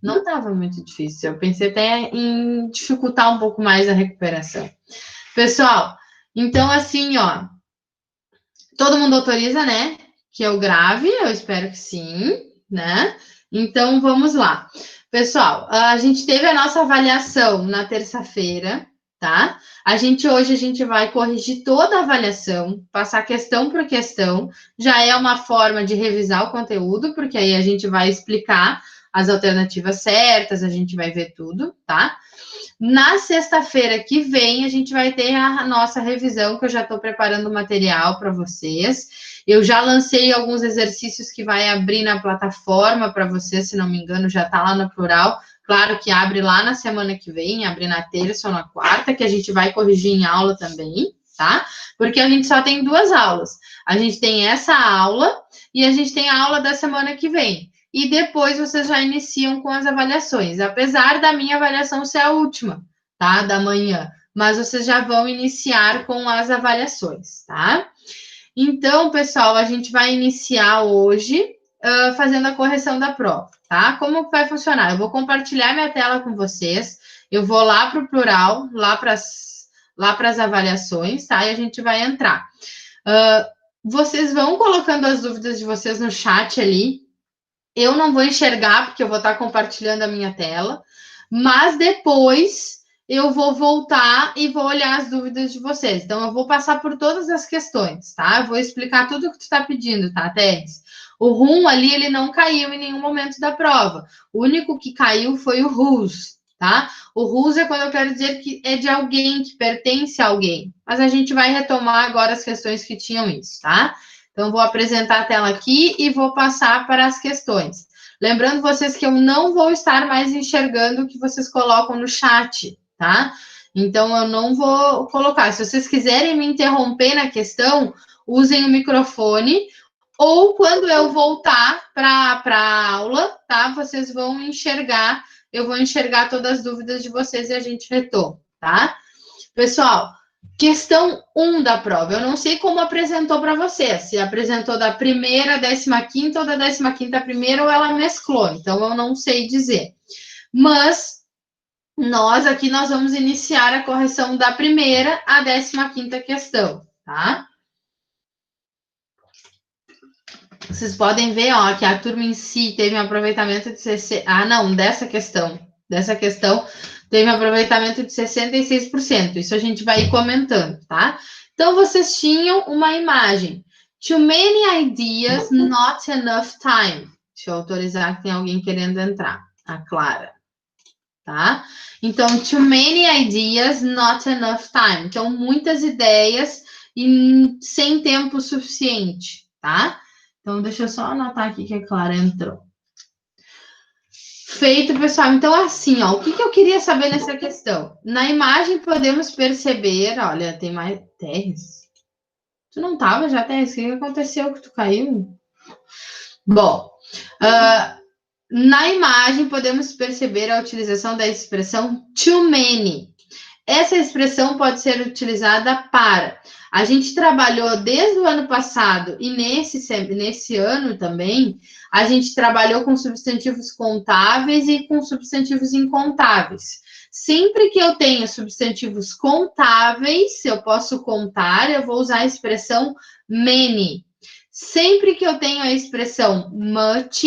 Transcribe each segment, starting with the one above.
Não estava muito difícil. Eu pensei até em dificultar um pouco mais a recuperação. Pessoal, então assim, ó, todo mundo autoriza, né? Que eu grave, eu espero que sim, né? Então vamos lá. Pessoal, a gente teve a nossa avaliação na terça-feira, tá? Hoje a gente vai corrigir toda a avaliação, passar questão por questão. Já é uma forma de revisar o conteúdo, porque aí a gente vai explicar as alternativas certas, a gente vai ver tudo, tá? Na sexta-feira que vem, a gente vai ter a nossa revisão, que eu já estou preparando o material para vocês. Eu já lancei alguns exercícios que vai abrir na plataforma para vocês, se não me engano, já está lá no plural. Claro que abre lá na semana que vem, abre na terça ou na quarta, que a gente vai corrigir em aula também, tá? Porque a gente só tem 2 aulas. A gente tem essa aula e a gente tem a aula da semana que vem. E depois vocês já iniciam com as avaliações, apesar da minha avaliação ser a última, tá? Da manhã. Mas vocês já vão iniciar com as avaliações, tá? Então, pessoal, a gente vai iniciar hoje fazendo a correção da prova, tá? Como vai funcionar? Eu vou compartilhar minha tela com vocês, eu vou lá para o plural, lá para as avaliações, tá? E a gente vai entrar. Vocês vão colocando as dúvidas de vocês no chat ali. Eu não vou enxergar, porque eu vou estar compartilhando a minha tela, mas depois eu vou voltar e vou olhar as dúvidas de vocês. Então, eu vou passar por todas as questões, tá? Eu vou explicar tudo o que tu está pedindo, tá, Teres? O RUM ali, ele não caiu em nenhum momento da prova. O único que caiu foi o RUS, tá? O RUS é quando eu quero dizer que é de alguém, que pertence a alguém. Mas a gente vai retomar agora as questões que tinham isso, tá? Então, vou apresentar a tela aqui e vou passar para as questões. Lembrando vocês que eu não vou estar mais enxergando o que vocês colocam no chat, tá? Então, eu não vou colocar. Se vocês quiserem me interromper na questão, usem o microfone, ou quando eu voltar para a aula, tá? Vocês vão enxergar, eu vou enxergar todas as dúvidas de vocês e a gente retoma, tá? Pessoal, questão 1 da prova. Eu não sei como apresentou para vocês. Se apresentou da primeira, 15ª, ou da 15ª primeira, ou ela mesclou. Então, eu não sei dizer. Mas, nós vamos iniciar a correção da primeira à 15ª questão, tá? Vocês podem ver, ó, que a turma em si teve um aproveitamento de 60... Ah, não, dessa questão teve um aproveitamento de 66%. Isso a gente vai ir comentando, tá? Então, vocês tinham uma imagem. Too many ideas, not enough time. Deixa eu autorizar que tem alguém querendo entrar. A Clara. Tá? Então, too many ideas, not enough time. Então, muitas ideias e sem tempo suficiente, tá? Então, deixa eu só anotar aqui que a Clara entrou. Feito, pessoal. Então, assim, ó, o que eu queria saber nessa questão? Na imagem podemos perceber, olha, tem mais... Terres? Tu não tava já, Terres? O que aconteceu que tu caiu? Bom, na imagem podemos perceber a utilização da expressão too many. Essa expressão pode ser utilizada para... A gente trabalhou desde o ano passado e nesse ano também, a gente trabalhou com substantivos contáveis e com substantivos incontáveis. Sempre que eu tenho substantivos contáveis, se eu posso contar, eu vou usar a expressão many. Sempre que eu tenho a expressão much,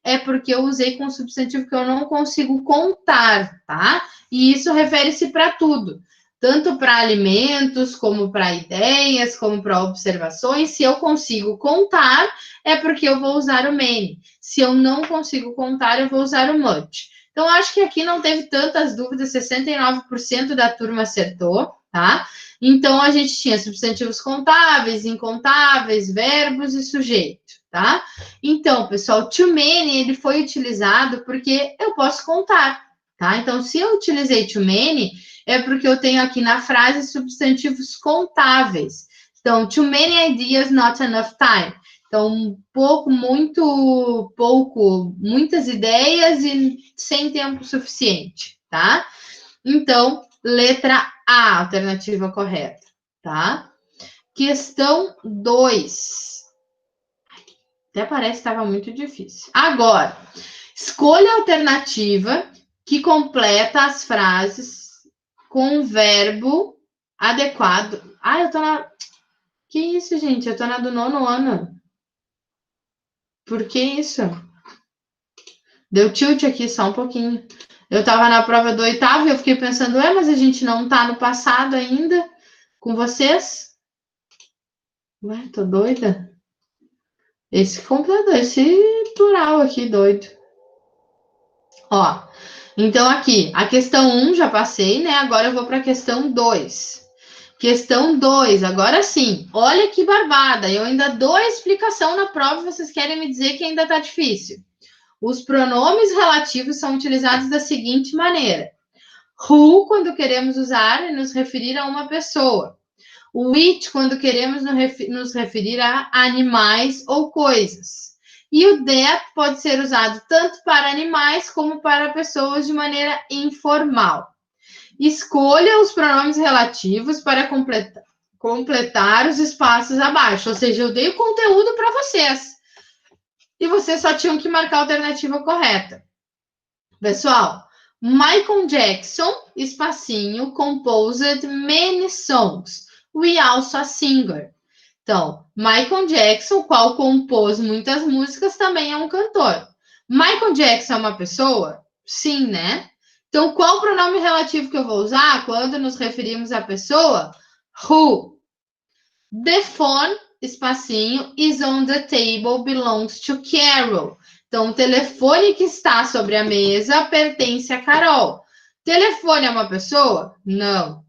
é porque eu usei com substantivo que eu não consigo contar, tá? E isso refere-se para tudo, tanto para alimentos, como para ideias, como para observações. Se eu consigo contar, é porque eu vou usar o many. Se eu não consigo contar, eu vou usar o much. Então, acho que aqui não teve tantas dúvidas, 69% da turma acertou, tá? Então, a gente tinha substantivos contáveis, incontáveis, verbos e sujeito, tá? Então, pessoal, too many, ele foi utilizado porque eu posso contar, tá? Então, se eu utilizei too many, é porque eu tenho aqui na frase substantivos contáveis. Então, too many ideas, not enough time. Então, muito pouco, muitas ideias e sem tempo suficiente, tá? Então, letra A, alternativa correta, tá? Questão 2. Até parece que estava muito difícil. Agora, Escolha a alternativa que completa as frases com um verbo adequado. Ah, eu tô na... Que isso, gente? Eu tô na do 9º ano. Por que isso? Deu tilt aqui só um pouquinho. Eu tava na prova do 8º e eu fiquei pensando, mas a gente não tá no passado ainda com vocês? Ué, tô doida? Esse computador, esse plural aqui, doido. Ó, então aqui, a questão 1 já passei, né? Agora eu vou para a questão 2. Questão 2, agora sim. Olha que barbada. Eu ainda dou a explicação na prova, vocês querem me dizer que ainda tá difícil. Os pronomes relativos são utilizados da seguinte maneira: who, quando queremos usar e nos referir a uma pessoa. Which, quando queremos nos referir a animais ou coisas. E o that pode ser usado tanto para animais como para pessoas de maneira informal. Escolha os pronomes relativos para completar os espaços abaixo. Ou seja, eu dei o conteúdo para vocês. E vocês só tinham que marcar a alternativa correta. Pessoal, Michael Jackson, espacinho, composed many songs. We also a singer. Então, Michael Jackson, qual compôs muitas músicas, também é um cantor. Michael Jackson é uma pessoa? Sim, né? Então, qual o pronome relativo que eu vou usar quando nos referimos à pessoa? Who. The phone, espacinho, is on the table, belongs to Carol. Então, o telefone que está sobre a mesa pertence a Carol. Telefone é uma pessoa? Não.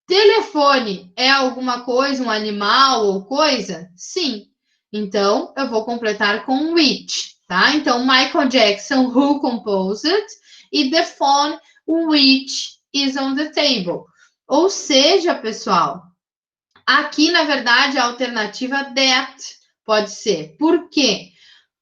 Telefone é alguma coisa, um animal ou coisa? Sim. Então, eu vou completar com which, tá? Então, Michael Jackson, who composed it, e the phone, which is on the table. Ou seja, pessoal, aqui, na verdade, a alternativa that pode ser. Por quê?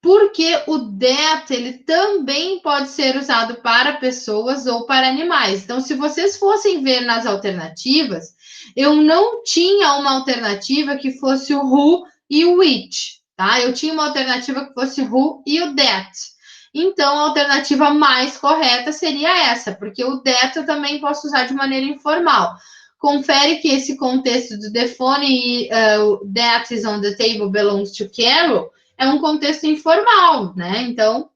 Porque o that, ele também pode ser usado para pessoas ou para animais. Então, se vocês fossem ver nas alternativas, eu não tinha uma alternativa que fosse o who e o which, tá? Eu tinha uma alternativa que fosse who e o that. Então, a alternativa mais correta seria essa, porque o that eu também posso usar de maneira informal. Confere que esse contexto do the phone e that is on the table belongs to Carol é um contexto informal, né? Então,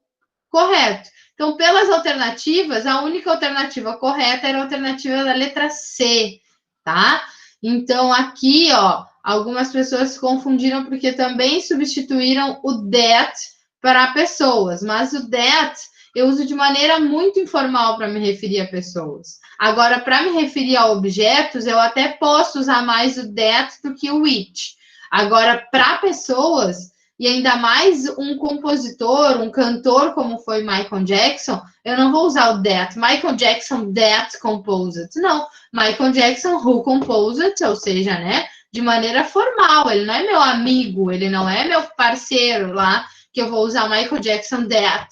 correto. Então, pelas alternativas, a única alternativa correta era a alternativa da letra C, tá? Então, aqui, ó, algumas pessoas se confundiram porque também substituíram o that para pessoas, mas o that eu uso de maneira muito informal para me referir a pessoas. Agora, para me referir a objetos, eu até posso usar mais o that do que o which. Agora, para pessoas, e ainda mais um compositor, um cantor como foi Michael Jackson, eu não vou usar o that. Michael Jackson that composed. Não, Michael Jackson who composed, ou seja, né, de maneira formal. Ele não é meu amigo, ele não é meu parceiro lá, que eu vou usar Michael Jackson that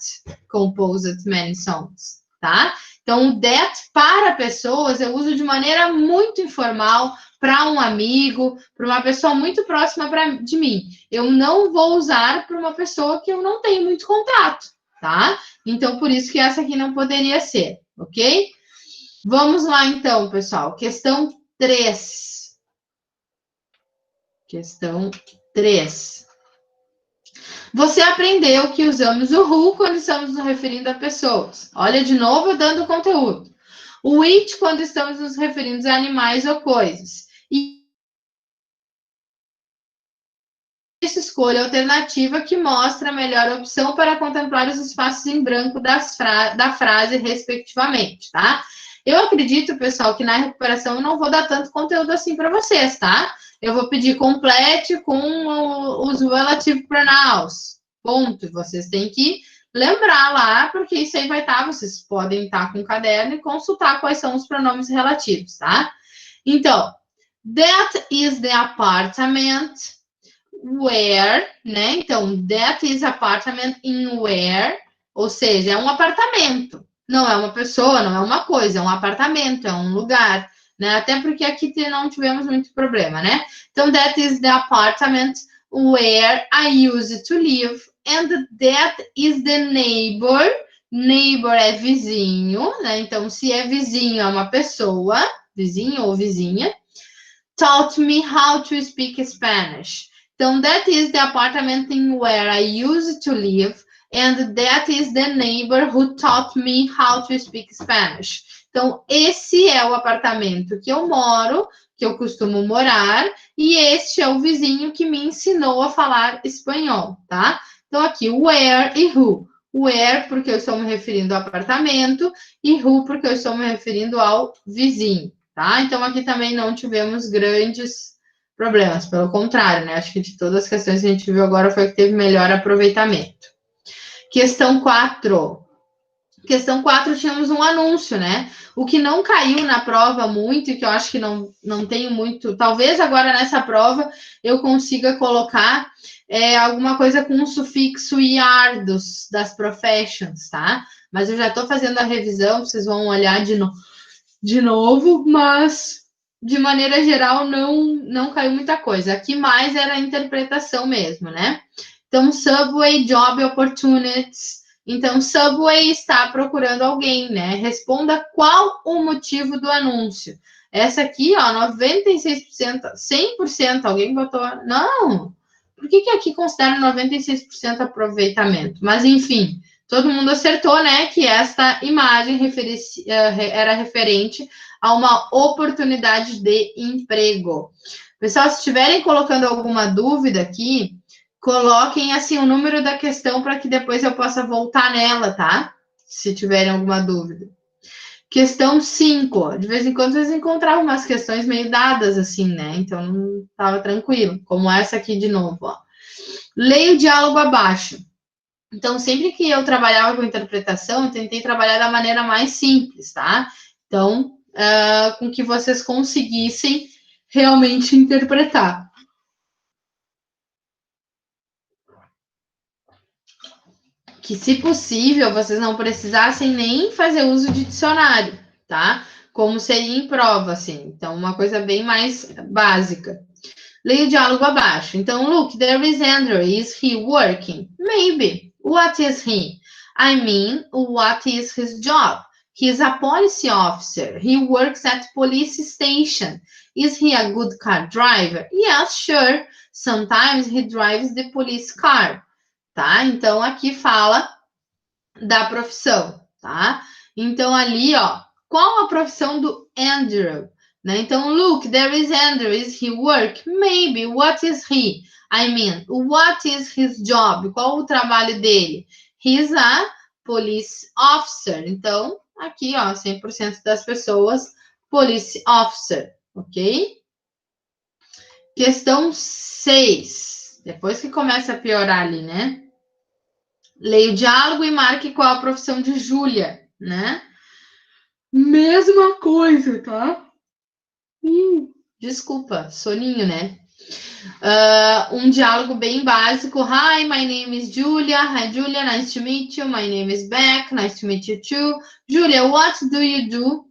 composed many songs, tá? Então, o that para pessoas eu uso de maneira muito informal, para um amigo, para uma pessoa muito próxima de mim. Eu não vou usar para uma pessoa que eu não tenho muito contato, tá? Então, por isso que essa aqui não poderia ser, ok? Vamos lá, então, pessoal. Questão 3. Questão 3. Você aprendeu que usamos o who quando estamos nos referindo a pessoas. Olha, de novo, eu dando o conteúdo. O which quando estamos nos referindo a animais ou coisas. E isso, escolha a alternativa que mostra a melhor opção para contemplar os espaços em branco da frase, respectivamente, tá? Eu acredito, pessoal, que na recuperação eu não vou dar tanto conteúdo assim para vocês, tá? Eu vou pedir complete com os relative pronouns, ponto. Vocês têm que lembrar lá, porque isso aí vai estar, vocês podem estar com o caderno e consultar quais são os pronomes relativos, tá? Então, that is the apartment where, né? Então, that is apartment in where, ou seja, é um apartamento. Não é uma pessoa, não é uma coisa, é um apartamento, é um lugar, né? Até porque aqui não tivemos muito problema, né? Então, that is the apartment where I used to live, and that is the neighbor Neighbor é vizinho, né? Então, se é vizinho, é uma pessoa, vizinho ou vizinha. Taught me how to speak Spanish. Então, that is the apartment in where I used to live, and that is the neighbor who taught me how to speak Spanish. Então, esse é o apartamento que eu moro, que eu costumo morar, e este é o vizinho que me ensinou a falar espanhol, tá? Então, aqui, where e who. Where, porque eu estou me referindo ao apartamento, e who, porque eu estou me referindo ao vizinho. Tá? Então, aqui também não tivemos grandes problemas, pelo contrário, né? Acho que de todas as questões que a gente viu agora foi que teve melhor aproveitamento. Questão 4. Questão 4, tínhamos um anúncio, né? O que não caiu na prova muito, e que eu acho que não tenho muito. Talvez agora nessa prova eu consiga colocar alguma coisa com o sufixo IAR das professions, tá? Mas eu já estou fazendo a revisão, vocês vão olhar de novo, mas de maneira geral não caiu muita coisa. Aqui mais era a interpretação mesmo, né? Então, Subway Job Opportunities. Então, Subway está procurando alguém, né? Responda qual o motivo do anúncio. Essa aqui, ó, 96%, 100%, alguém botou. Não! Por que aqui considera 96% aproveitamento? Mas, enfim, todo mundo acertou, né? Que esta imagem era referente a uma oportunidade de emprego. Pessoal, se estiverem colocando alguma dúvida aqui, coloquem assim o número da questão para que depois eu possa voltar nela, tá? Se tiverem alguma dúvida. Questão 5. De vez em quando vocês encontravam umas questões meio dadas, assim, né? Então não estava tranquilo. Como essa aqui de novo, ó. Leia o diálogo abaixo. Então, sempre que eu trabalhava com interpretação, eu tentei trabalhar da maneira mais simples, tá? Então, com que vocês conseguissem realmente interpretar. Que, se possível, vocês não precisassem nem fazer uso de dicionário, tá? Como seria em prova, assim. Então, uma coisa bem mais básica. Leia o diálogo abaixo. Então, look, there is Andrew. Is he working? Maybe. What is he? I mean, what is his job? He is a police officer. He works at police station. Is he a good car driver? Yes, sure. Sometimes he drives the police car. Tá? Então, aqui fala da profissão, tá? Então, ali, ó, qual a profissão do Andrew? Né? Então, look, there is Andrew. Is he work? Maybe. What is he? I mean, what is his job? Qual o trabalho dele? He's a police officer. Então, aqui, ó, 100% das pessoas, police officer, ok? Questão 6. Depois que começa a piorar ali, né? Leia o diálogo e marque qual a profissão de Júlia, né? Mesma coisa, tá? Desculpa, soninho, né? Um diálogo bem básico. Hi, my name is Julia. Hi, Julia, nice to meet you. My name is Beck. Nice to meet you too. Julia, what do you do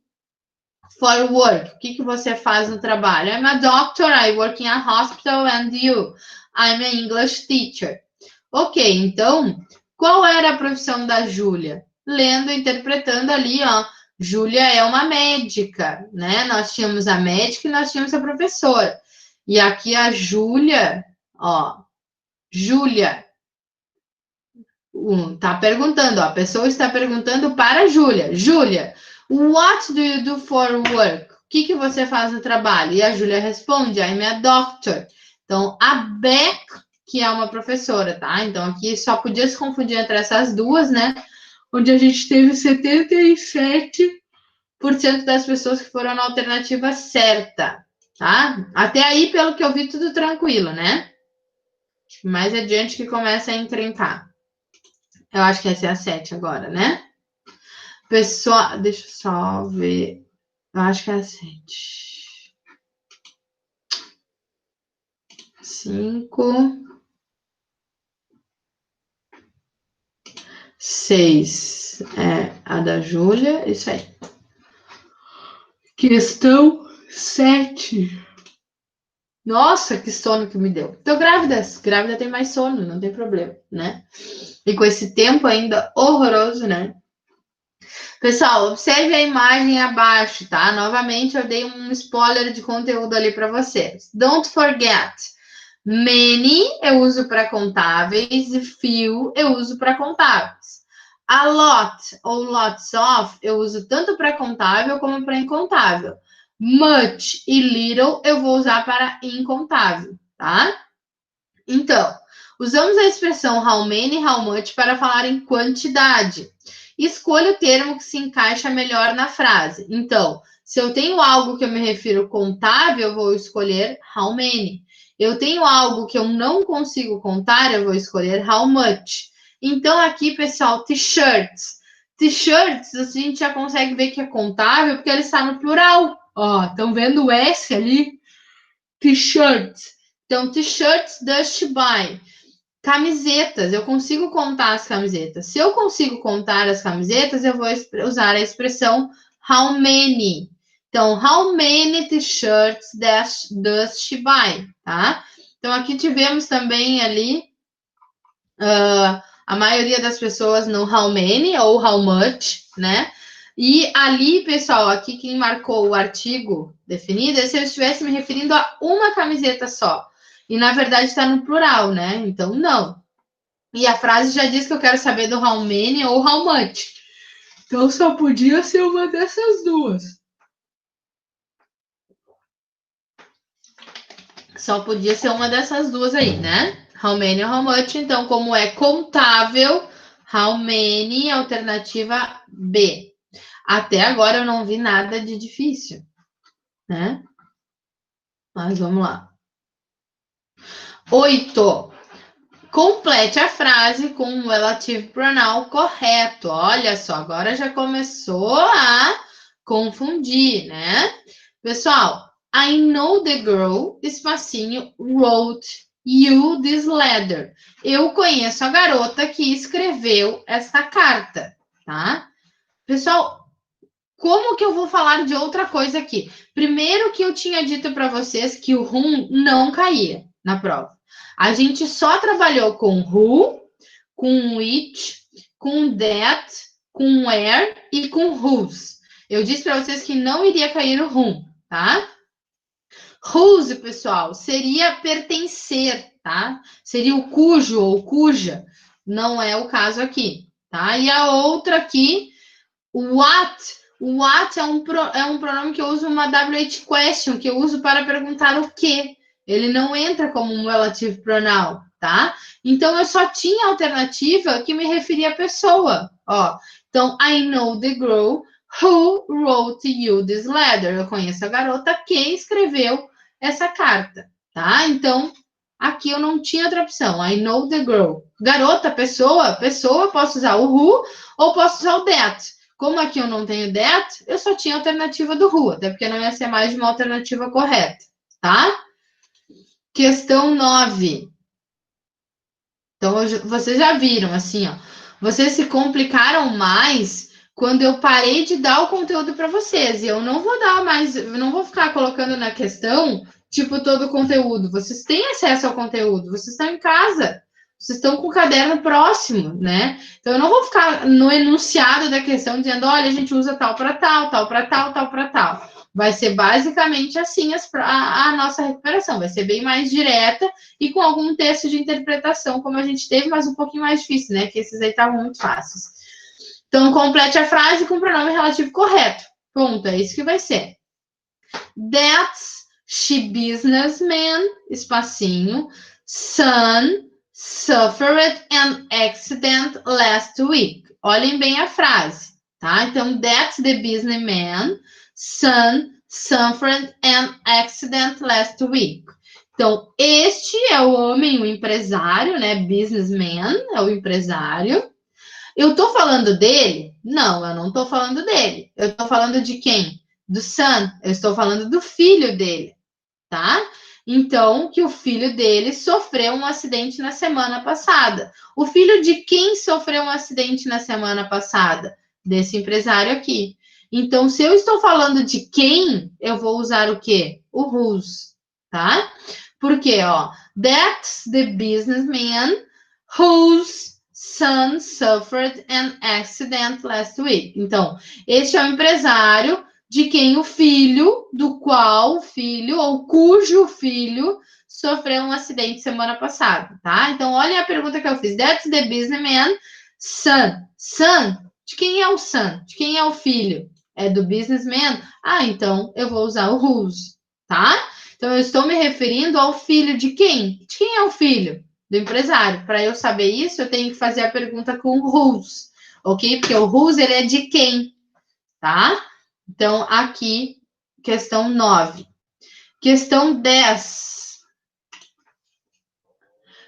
for work? O que você faz no trabalho? I'm a doctor. I work in a hospital. And you? I'm an English teacher. Ok, então, qual era a profissão da Júlia? Lendo, interpretando ali, ó. Júlia é uma médica, né? Nós tínhamos a médica e nós tínhamos a professora. E aqui a Júlia, ó. Júlia, tá perguntando, ó. A pessoa está perguntando para a Júlia. Júlia, what do you do for work? O que você faz no trabalho? E a Júlia responde, I'm a doctor. Então, a Beck, que é uma professora, tá? Então, aqui só podia se confundir entre essas duas, né? Onde a gente teve 77% das pessoas que foram na alternativa certa, tá? Até aí, pelo que eu vi, tudo tranquilo, né? Mais adiante que começa a encrencar. Eu acho que essa é a 7 agora, né? Pessoal, deixa eu só ver. Eu acho que é a 7. 5. 6 é a da Júlia, isso aí. Questão 7. Nossa, que sono que me deu. Tô grávida. Grávida tem mais sono, não tem problema, né? E com esse tempo ainda horroroso, né? Pessoal, observe a imagem abaixo, tá? Novamente, eu dei um spoiler de conteúdo ali para vocês. Don't forget. Many eu uso para contáveis e few eu uso para contáveis. A lot ou lots of eu uso tanto para contável como para incontável. Much e little eu vou usar para incontável, tá? Então, usamos a expressão how many, how much para falar em quantidade. Escolha o termo que se encaixa melhor na frase. Então, se eu tenho algo que eu me refiro contável, eu vou escolher how many. Eu tenho algo que eu não consigo contar, eu vou escolher how much. Então, aqui, pessoal, t-shirts. T-shirts, a gente já consegue ver que é contável porque ele está no plural. Ó, estão vendo o S ali? T-shirts. Então, t-shirts does she buy? Camisetas, eu consigo contar as camisetas. Se eu consigo contar as camisetas, eu vou usar a expressão how many. Então, how many t-shirts does she buy? Tá? Então, aqui tivemos também ali a maioria das pessoas no how many ou how much, né? E ali, pessoal, aqui quem marcou o artigo definido é se eu estivesse me referindo a uma camiseta só. E na verdade está no plural, né? Então, não. E a frase já diz que eu quero saber do how many ou how much. Então só podia ser uma dessas duas. Só podia ser uma dessas duas aí, né? How many ou how much. Então, como é contável, how many, alternativa B. Até agora eu não vi nada de difícil, né? Mas vamos lá. 8. Complete a frase com um relative pronoun correto. Olha só, agora já começou a confundir, né? Pessoal, I know the girl, espacinho, wrote you this letter. Eu conheço a garota que escreveu esta carta, tá? Pessoal, como que eu vou falar de outra coisa aqui? Primeiro que eu tinha dito para vocês que o whom não caía na prova. A gente só trabalhou com who, com which, com that, com where e com whose. Eu disse para vocês que não iria cair o whom, tá? Whose, pessoal, seria pertencer, tá? Seria o cujo ou cuja. Não é o caso aqui, tá? E a outra aqui, what. O what é um pronome que eu uso uma WH question, que eu uso para perguntar o que. Ele não entra como um relative pronoun, tá? Então, eu só tinha alternativa que me referia à pessoa, ó. Então, I know the girl who wrote you this letter. Eu conheço a garota que escreveu essa carta, tá? Então, aqui eu não tinha outra opção. I know the girl. Garota, pessoa, posso usar o who ou posso usar o that. Como aqui eu não tenho that, eu só tinha a alternativa do who, até porque não ia ser mais de uma alternativa correta, tá? Questão 9. Então, vocês já viram, assim, ó. Vocês se complicaram mais quando eu parei de dar o conteúdo para vocês. E eu não vou dar mais, eu não vou ficar colocando na questão, tipo, todo o conteúdo. Vocês têm acesso ao conteúdo, vocês estão em casa. Vocês estão com o caderno próximo, né? Então, eu não vou ficar no enunciado da questão dizendo, olha, a gente usa tal para tal, tal para tal, tal para tal. Vai ser basicamente assim a nossa recuperação. Vai ser bem mais direta e com algum texto de interpretação, como a gente teve, mas um pouquinho mais difícil, né? Que esses aí estavam muito fáceis. Então, complete a frase com o pronome relativo correto. Ponto, é isso que vai ser. That's she businessman, espacinho, son suffered an accident last week. Olhem bem a frase, tá? Então, that's the businessman, son suffered an accident last week. Então, este é o homem, o empresário, né? Businessman é o empresário. Eu tô falando dele? Não, eu não tô falando dele. Eu tô falando de quem? Do son. Eu estou falando do filho dele, tá? Então, que o filho dele sofreu um acidente na semana passada. O filho de quem sofreu um acidente na semana passada? Desse empresário aqui. Então, se eu estou falando de quem, eu vou usar o quê? O whose, tá? Porque, ó, that's the businessman whose son suffered an accident last week. Então, este é o empresário de quem o filho, do qual o filho, ou cujo filho, sofreu um acidente semana passada, tá? Então, olha a pergunta que eu fiz. That's the businessman son. Son, de quem é o son? De quem é o filho? É do businessman? Ah, então eu vou usar o whose, tá? Então, eu estou me referindo ao filho de quem? De quem é o filho? Do empresário. Para eu saber isso, eu tenho que fazer a pergunta com whose, ok? Porque o whose, ele é de quem, tá? Então, aqui, questão 9. Questão 10.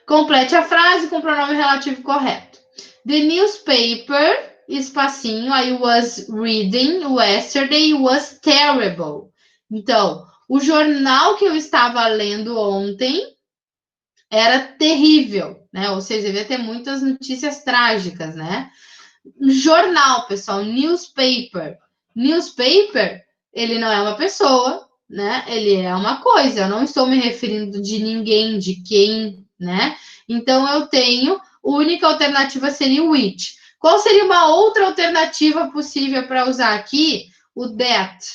Complete a frase com o pronome relativo correto. The newspaper, espacinho, I was reading yesterday was terrible. Então, o jornal que eu estava lendo ontem era terrível, né? Ou seja, devia ter muitas notícias trágicas, né? Jornal, pessoal, newspaper. Newspaper, ele não é uma pessoa, né? Ele é uma coisa. Eu não estou me referindo de ninguém, de quem, né? Então eu tenho, a única alternativa seria o which. Qual seria uma outra alternativa possível para usar aqui? O that.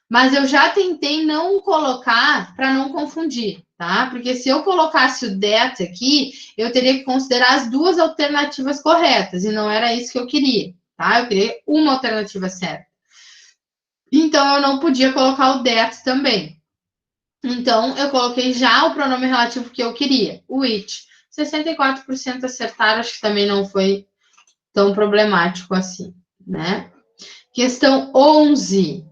Mas eu já tentei não colocar para não confundir, tá? Porque se eu colocasse o that aqui, eu teria que considerar as duas alternativas corretas, e não era isso que eu queria, tá? Eu queria uma alternativa certa. Então, eu não podia colocar o that também. Então, eu coloquei já o pronome relativo que eu queria, o which. 64% acertaram, acho que também não foi tão problemático assim, né? Questão 11.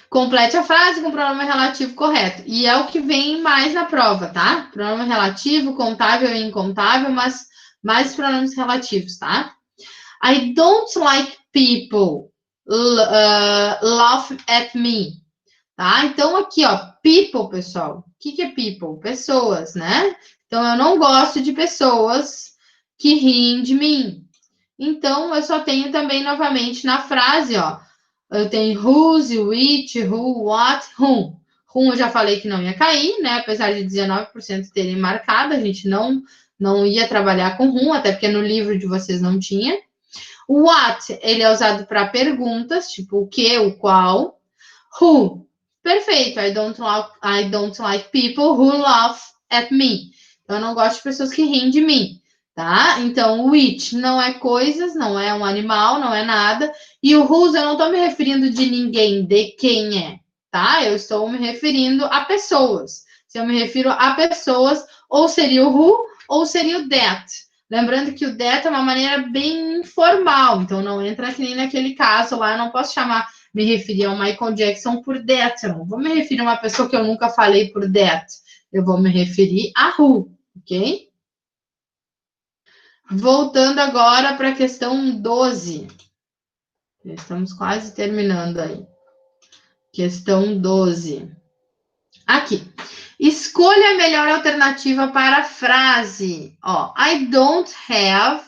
Complete a frase com o pronome relativo correto. E é o que vem mais na prova, tá? Pronome relativo, contável e incontável, mas mais pronomes relativos, tá? I don't like people laugh at me. Tá? Então, aqui, ó, people, pessoal. O que é people? Pessoas, né? Então, eu não gosto de pessoas que riem de mim. Então, eu só tenho também, novamente, na frase, ó, eu tenho whose, which, who, what, whom. Whom eu já falei que não ia cair, né? Apesar de 19% terem marcado, a gente não ia trabalhar com whom, até porque no livro de vocês não tinha. O what, ele é usado para perguntas, tipo o que, o qual. Who, perfeito. I don't like people who laugh at me. Então, eu não gosto de pessoas que riem de mim, tá? Então, which não é coisas, não é um animal, não é nada. E o whose, eu não estou me referindo de ninguém, de quem é, tá? Eu estou me referindo a pessoas. Se eu me refiro a pessoas, ou seria o who, ou seria o that. Lembrando que o that é uma maneira bem informal, então não entra que nem naquele caso lá, eu não posso me referir ao Michael Jackson por that, eu não vou me referir a uma pessoa que eu nunca falei por that, eu vou me referir a who, ok? Voltando agora para a questão 12. Estamos quase terminando aí. Questão 12. Aqui. Escolha a melhor alternativa para a frase. Ó, I don't have,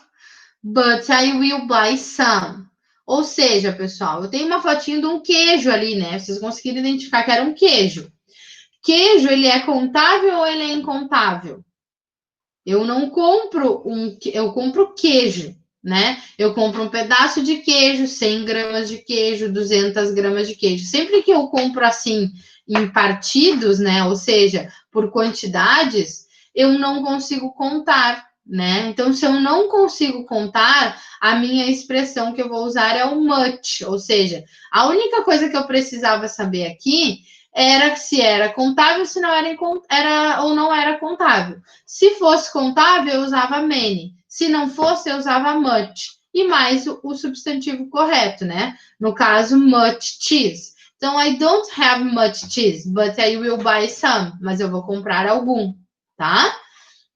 but I will buy some. Ou seja, pessoal, eu tenho uma fotinho de um queijo ali, né? Vocês conseguiram identificar que era um queijo. Queijo, ele é contável ou ele é incontável? Eu não compro eu compro queijo, né? Eu compro um pedaço de queijo, 100 gramas de queijo, 200 gramas de queijo. Sempre que eu compro assim em partidos, né? Ou seja, por quantidades, eu não consigo contar, né? Então, se eu não consigo contar, a minha expressão que eu vou usar é o much, ou seja, a única coisa que eu precisava saber aqui era se era contável, se não era ou não era contável. Se fosse contável, eu usava many. Se não fosse, eu usava much. E mais o substantivo correto, né? No caso, much cheese. Então, I don't have much cheese, but I will buy some. Mas eu vou comprar algum, tá?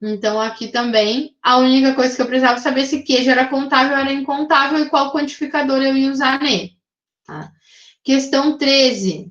Então, aqui também, a única coisa que eu precisava saber se queijo era contável ou era incontável e qual quantificador eu ia usar nele. Tá? Questão 13.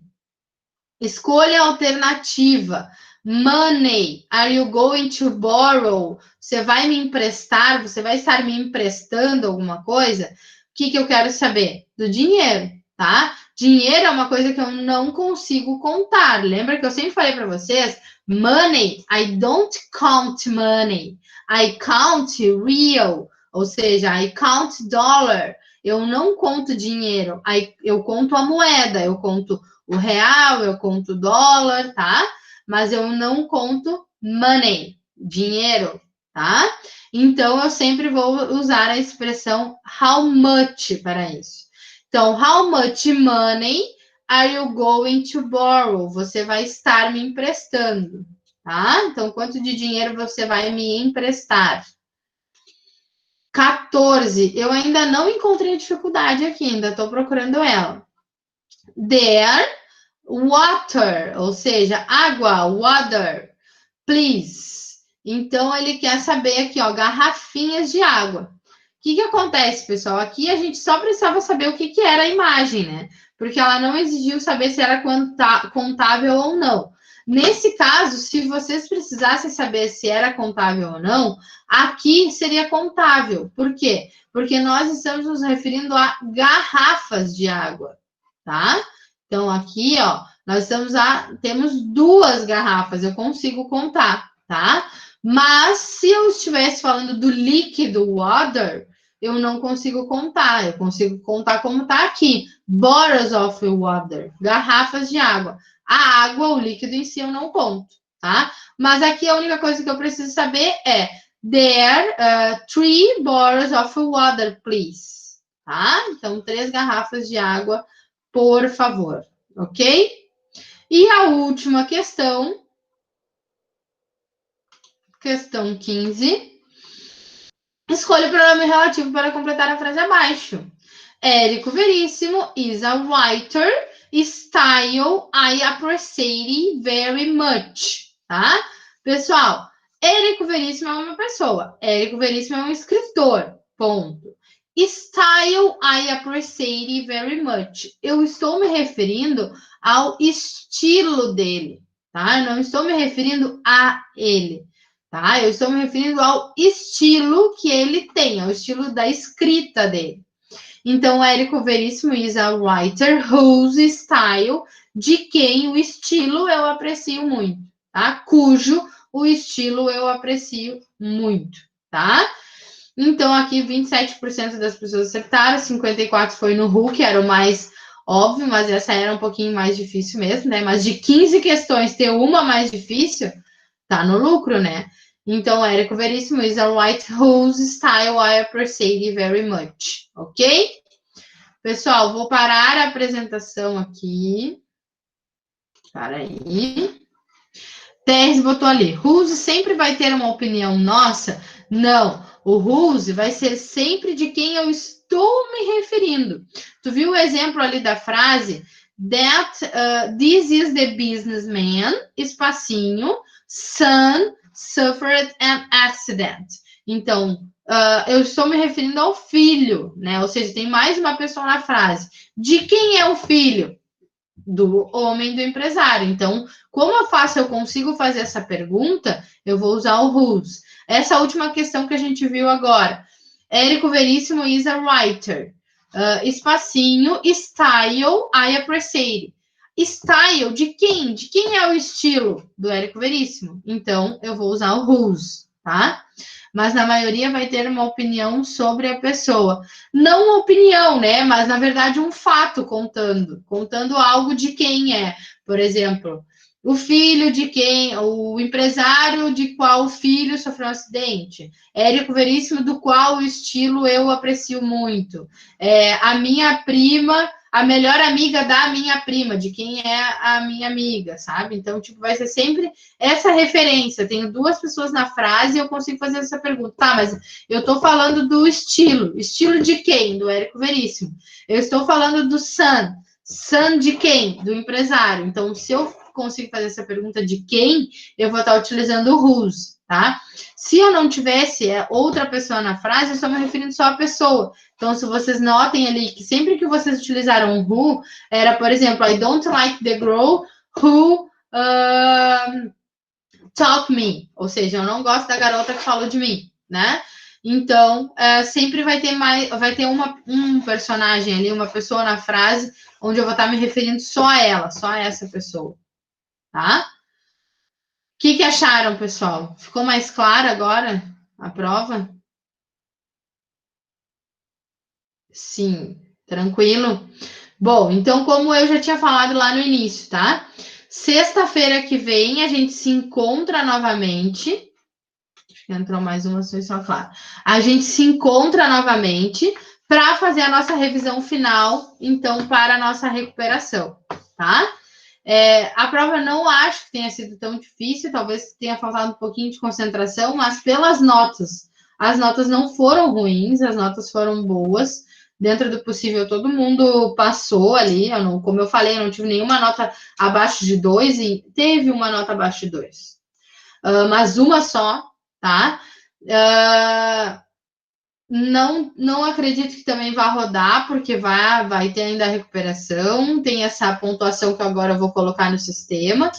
Escolha a alternativa. Money. Are you going to borrow? Você vai me emprestar? Você vai estar me emprestando alguma coisa? O que eu quero saber? Do dinheiro, tá? Dinheiro é uma coisa que eu não consigo contar. Lembra que eu sempre falei para vocês? Money. I don't count money. I count real. ou seja, I count dollar. Eu não conto dinheiro, eu conto a moeda, eu conto o real, eu conto o dólar, tá? Mas eu não conto money, dinheiro, tá? Então, eu sempre vou usar a expressão how much para isso. Então, how much money are you going to borrow? Você vai estar me emprestando, tá? Então, quanto de dinheiro você vai me emprestar? 14. Eu ainda não encontrei dificuldade aqui, ainda estou procurando ela. There, water, ou seja, água, water, please. Então, ele quer saber aqui, ó, garrafinhas de água. O que acontece, pessoal? Aqui a gente só precisava saber o que era a imagem, né? Porque ela não exigiu saber se era contável ou não. Nesse caso, se vocês precisassem saber se era contável ou não, aqui seria contável. Por quê? Porque nós estamos nos referindo a garrafas de água, tá? Então, aqui, ó, temos 2 garrafas, eu consigo contar, tá? Mas se eu estivesse falando do líquido water, eu não consigo contar. Eu consigo contar como está aqui. Bottles of water, garrafas de água. A água, o líquido em si, eu não conto, tá? Mas aqui a única coisa que eu preciso saber é there 3 bottles of water, please. Tá? Então, 3 garrafas de água, por favor. Ok? E a última questão. Questão 15. Escolha o pronome relativo para completar a frase abaixo. Érico Veríssimo is a writer. Style I appreciate very much. Tá? Pessoal, Érico Veríssimo é uma pessoa. Érico Veríssimo é um escritor. Ponto. Style I appreciate very much. Eu estou me referindo ao estilo dele. Tá? Eu não estou me referindo a ele. Tá? Eu estou me referindo ao estilo que ele tem, ao estilo da escrita dele. Então, Érico Veríssimo is a writer whose style, de quem o estilo eu aprecio muito, tá? Cujo o estilo eu aprecio muito, tá? Então, aqui 27% das pessoas acertaram, 54% foi no Who, que era o mais óbvio, mas essa era um pouquinho mais difícil mesmo, né? Mas de 15 questões, ter uma mais difícil, tá no lucro, né? Então, Érico Veríssimo is a white whose style I appreciate very much, ok? Pessoal, vou parar a apresentação aqui. Para aí. Teres botou ali. Whose sempre vai ter uma opinião nossa? Não. O whose vai ser sempre de quem eu estou me referindo. Tu viu o exemplo ali da frase? That this is the businessman, espacinho, son suffered an accident. Então, eu estou me referindo ao filho, né? Ou seja, tem mais uma pessoa na frase. De quem é o filho? Do homem do empresário. Então, como eu consigo fazer essa pergunta, eu vou usar o whose. Essa última questão que a gente viu agora. Érico Veríssimo is a writer. Espacinho, style, I appreciate. Style, de quem? De quem é o estilo do Érico Veríssimo? Então, eu vou usar o whose, tá? Mas na maioria vai ter uma opinião sobre a pessoa. Não uma opinião, né? Mas na verdade um fato contando algo de quem é. Por exemplo, o filho de quem, o empresário de qual o filho sofreu um acidente. Érico Veríssimo, do qual o estilo eu aprecio muito. A minha prima, a melhor amiga da minha prima, de quem é a minha amiga, sabe? Então, tipo, vai ser sempre essa referência. Tenho 2 pessoas na frase e eu consigo fazer essa pergunta. Tá, mas eu estou falando do estilo. Estilo de quem? Do Érico Veríssimo. Eu estou falando do son. Son de quem? Do empresário. Então, se eu consigo fazer essa pergunta de quem, eu vou estar utilizando o whose, tá? Se eu não tivesse outra pessoa na frase, eu estou me referindo só à pessoa. Então, se vocês notem ali que sempre que vocês utilizaram who, era, por exemplo, I don't like the girl who talk me. Ou seja, eu não gosto da garota que falou de mim, né? Então, sempre vai ter um personagem ali, uma pessoa na frase, onde eu vou estar me referindo só a ela, só a essa pessoa, tá? O que acharam, pessoal? Ficou mais clara agora a prova? Sim, tranquilo. Bom, então, como eu já tinha falado lá no início, tá? Sexta-feira que vem a gente se encontra novamente. Acho que entrou mais uma só, claro. A gente se encontra novamente para fazer a nossa revisão final, então, para a nossa recuperação, tá? A prova não acho que tenha sido tão difícil, talvez tenha faltado um pouquinho de concentração, mas pelas notas. As notas não foram ruins, as notas foram boas. Dentro do possível, todo mundo passou ali. Como eu falei, eu não tive nenhuma nota abaixo de 2 e teve uma nota abaixo de 2. Mas uma só, tá? Não acredito que também vá rodar, porque vai ter ainda a recuperação, tem essa pontuação que agora eu vou colocar no sistema.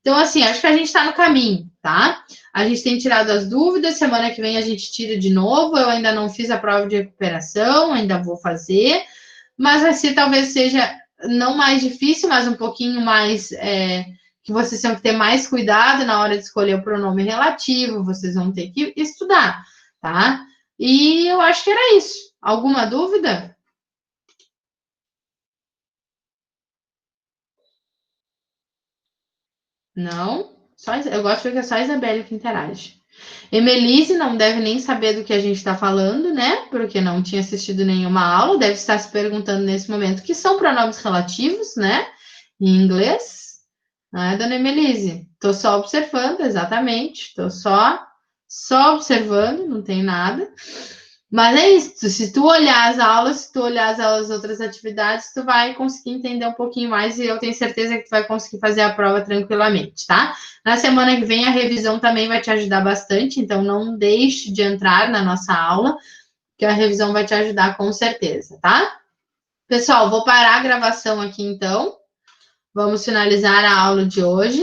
Então, assim, acho que a gente está no caminho, tá? A gente tem tirado as dúvidas, semana que vem a gente tira de novo. Eu ainda não fiz a prova de recuperação, ainda vou fazer, mas vai ser, talvez seja não mais difícil, mas um pouquinho mais. Que vocês têm que ter mais cuidado na hora de escolher o pronome relativo, vocês vão ter que estudar, tá? E eu acho que era isso. Alguma dúvida? Não? Eu gosto de ver que é só a Isabelle que interage. Emelise não deve nem saber do que a gente está falando, né? Porque não tinha assistido nenhuma aula, deve estar se perguntando nesse momento o que são pronomes relativos, né? Em inglês. Ah, dona Emelise? Estou só observando, exatamente. Estou só observando, não tem nada. Mas é isso, se tu olhar as aulas, se tu olhar as outras atividades, tu vai conseguir entender um pouquinho mais e eu tenho certeza que tu vai conseguir fazer a prova tranquilamente, tá? Na semana que vem a revisão também vai te ajudar bastante, então não deixe de entrar na nossa aula, que a revisão vai te ajudar com certeza, tá? Pessoal, vou parar a gravação aqui então. Vamos finalizar a aula de hoje.